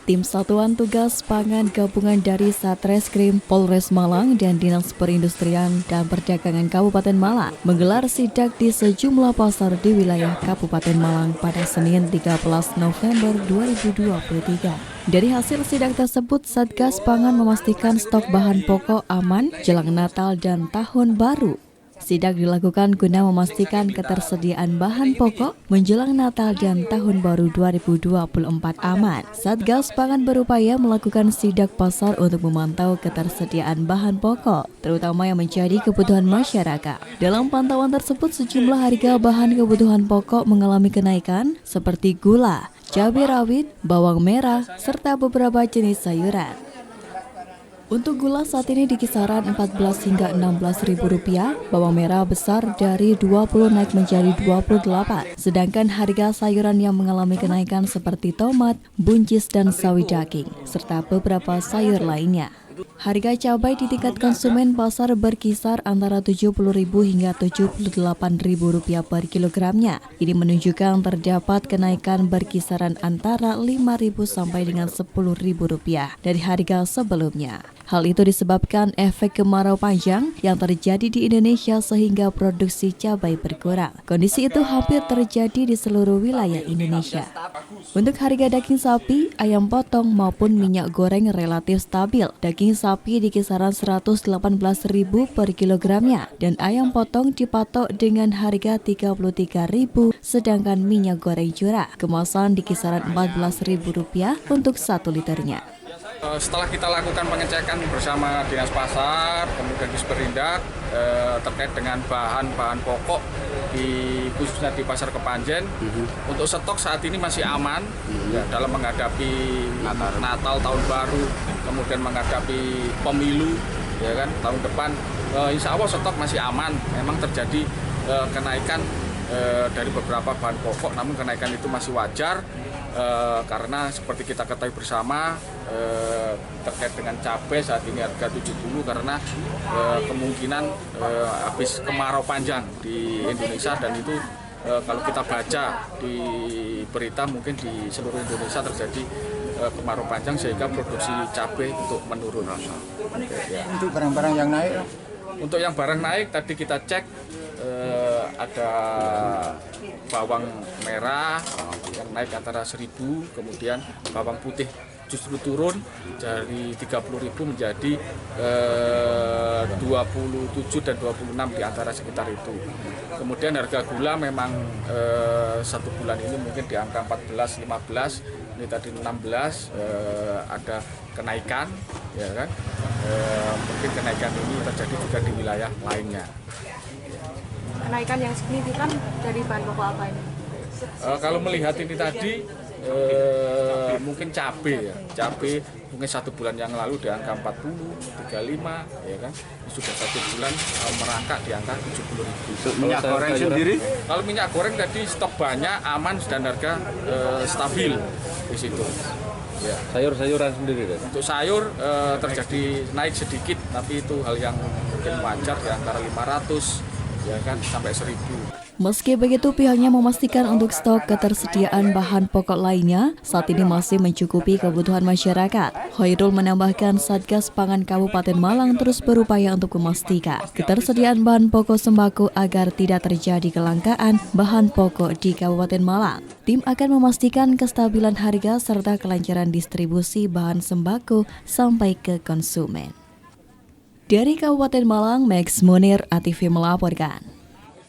Tim Satuan Tugas Pangan Gabungan dari Satreskrim Polres Malang dan Dinas Perindustrian dan Perdagangan Kabupaten Malang menggelar sidak di sejumlah pasar di wilayah Kabupaten Malang pada Senin 13 November 2023. Dari hasil sidak tersebut, Satgas Pangan memastikan stok bahan pokok aman jelang Natal dan Tahun Baru. Sidak dilakukan guna memastikan ketersediaan bahan pokok menjelang Natal dan Tahun Baru 2024 aman. Satgas Pangan berupaya melakukan sidak pasar untuk memantau ketersediaan bahan pokok, terutama yang menjadi kebutuhan masyarakat. Dalam pantauan tersebut, sejumlah harga bahan kebutuhan pokok mengalami kenaikan seperti gula, cabai rawit, bawang merah, serta beberapa jenis sayuran. Untuk gula saat ini di kisaran 14 hingga 16 ribu rupiah, bawang merah besar dari 20 naik menjadi 28, sedangkan harga sayuran yang mengalami kenaikan seperti tomat, buncis, dan sawi daging, serta beberapa sayur lainnya. Harga cabai di tingkat konsumen pasar berkisar antara Rp70.000 hingga Rp78.000 per kilogramnya. Ini menunjukkan terdapat kenaikan berkisaran antara Rp5.000 sampai dengan Rp10.000 dari harga sebelumnya. Hal itu disebabkan efek kemarau panjang yang terjadi di Indonesia sehingga produksi cabai berkurang. Kondisi itu hampir terjadi di seluruh wilayah Indonesia. Untuk harga daging sapi, ayam potong maupun minyak goreng relatif stabil. Daging sapi di kisaran Rp118.000 per kilogramnya dan ayam potong dipatok dengan harga Rp33.000, sedangkan minyak goreng curah kemasan di kisaran Rp14.000 untuk 1 liternya. Setelah kita lakukan pengecekan bersama Dinas Pasar, kemudian Disperindak terkait dengan bahan-bahan pokok khususnya di Pasar Kepanjen, untuk stok saat ini masih aman ya, dalam menghadapi Natal, Tahun Baru, kemudian menghadapi pemilu ya kan tahun depan. Insya Allah stok masih aman. Memang terjadi kenaikan dari beberapa bahan pokok, namun kenaikan itu masih wajar. Karena seperti kita ketahui bersama terkait dengan cabai saat ini harga 70 karena kemungkinan habis kemarau panjang di Indonesia, dan itu kalau kita baca di berita mungkin di seluruh Indonesia terjadi kemarau panjang sehingga produksi cabai untuk menurun. Untuk barang-barang yang naik? Untuk yang barang naik tadi kita cek ada bawang merah yang naik antara 1.000, kemudian bawang putih justru turun dari 30.000 menjadi 27 dan 26 di antara sekitar itu. Kemudian harga gula memang satu bulan ini mungkin di angka 14-15, ini tadi 16 ada kenaikan ya kan. Mungkin kenaikan ini terjadi juga di wilayah lainnya. Kenaikan yang signifikan dari bahan pokok apa ini? Kalau melihat ini tadi mungkin cabai ya, cabai mungkin satu bulan yang lalu di angka 40, 35 ya kan, sudah satu bulan merangkak di angka 70.000. Minyak goreng sendiri? Kalau minyak goreng tadi stok banyak, aman dan harga stabil di situ. Ya. Sayur-sayuran sendiri kan? Untuk sayur terjadi naik sedikit, tapi itu hal yang mungkin wajar di antara 500 ya kan sampai 1.000. Meski begitu, pihaknya memastikan untuk stok ketersediaan bahan pokok lainnya saat ini masih mencukupi kebutuhan masyarakat. Khairul menambahkan Satgas Pangan Kabupaten Malang terus berupaya untuk memastikan ketersediaan bahan pokok sembako agar tidak terjadi kelangkaan bahan pokok di Kabupaten Malang. Tim akan memastikan kestabilan harga serta kelancaran distribusi bahan sembako sampai ke konsumen. Dari Kabupaten Malang, Max Munir, ATV melaporkan.